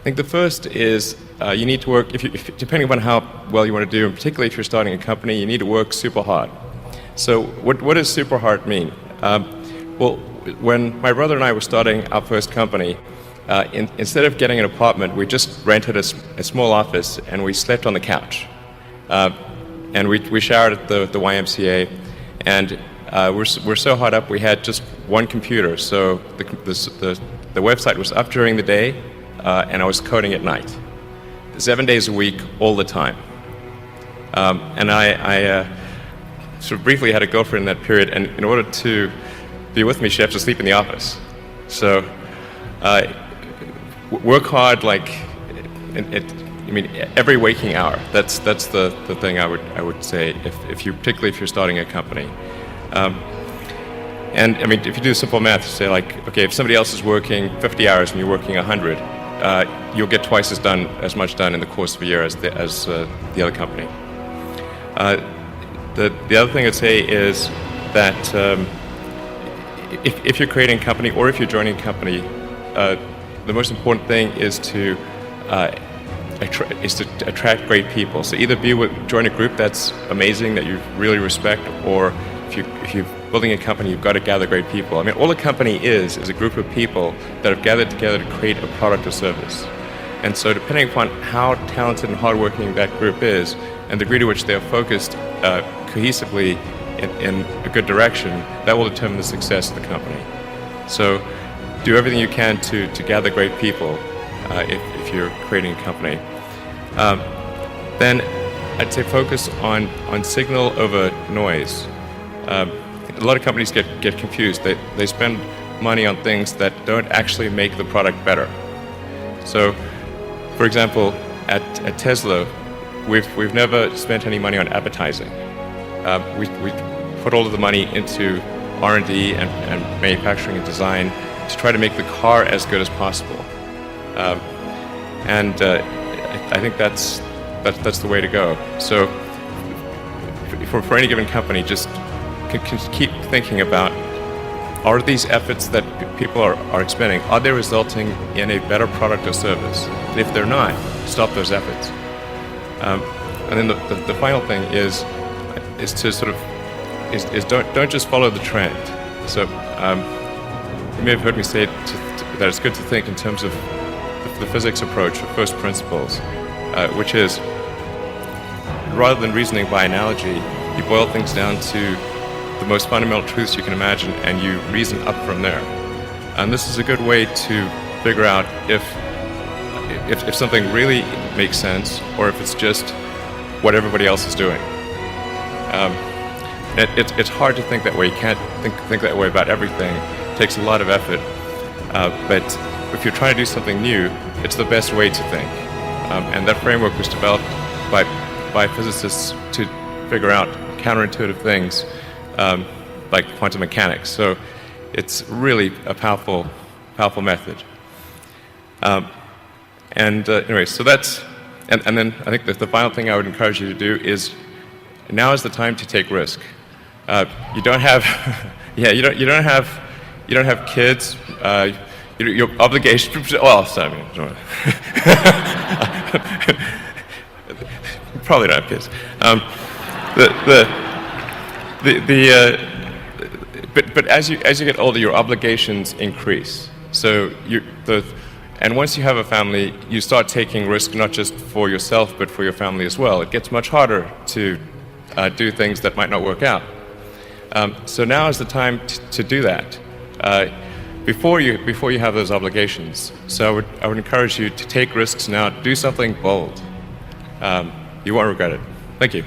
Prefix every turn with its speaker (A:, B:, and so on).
A: think the first is you need to work, depending upon how well you want to do, and particularly if you're starting a company, you need to work super hard. So what does super hard mean? Well, when my brother and I were starting our first company, instead of getting an apartment, we just rented a small office and we slept on the couch. And we showered at the YMCA, and we're so hot up we had just one computer. So the website was up during the day, and I was coding at night, 7 days a week, all the time. And I sort of briefly had a girlfriend in that period, and in order to be with me, she had to sleep in the office. So work hard, like every waking hour. That's the thing I would say particularly if you're starting a company. And I mean, if you do simple math, you say like, okay, if somebody else is working 50 hours and you're working 100, you'll get twice as much done in the course of a year as the other company. The other thing I'd say is that if you're creating a company or if you're joining a company, the most important thing is to attract great people. So either join a group that's amazing that you really respect, or if you're building a company, you've got to gather great people. I mean, all a company is a group of people that have gathered together to create a product or service. And so depending upon how talented and hardworking that group is, and the degree to which they are focused cohesively in a good direction, that will determine the success of the company. So do everything you can to gather great people if you're creating a company. Then I'd say focus on signal over noise. A lot of companies get confused. They spend money on things that don't actually make the product better. So, for example, at Tesla, we've never spent any money on advertising. We put all of the money into R&D and manufacturing and design to try to make the car as good as possible. And I think that's the way to go. So, for any given company, just keep thinking about, are these efforts that people are expending, are they resulting in a better product or service? And if they're not, stop those efforts. And then the final thing is to sort of don't just follow the trend. So you may have heard me say that it's good to think in terms of the physics approach, or first principles, which is, rather than reasoning by analogy, you boil things down to the most fundamental truths you can imagine, and you reason up from there. And this is a good way to figure out if something really makes sense, or if it's just what everybody else is doing. It's hard to think that way. You can't think that way about everything. It takes a lot of effort. But if you're trying to do something new, it's the best way to think. And that framework was developed by physicists to figure out counterintuitive things, like quantum mechanics. So it's really a powerful method. Anyway, so that's, and then I think that the final thing I would encourage you to do is, now is the time to take risk. You don't have, you don't have kids. Your obligation. Well, sorry, probably don't have kids. But as you get older, your obligations increase. So and once you have a family, you start taking risk not just for yourself but for your family as well. It gets much harder to do things that might not work out. So now is the time to do that before you have those obligations. So I would encourage you to take risks now. Do something bold. You won't regret it. Thank you.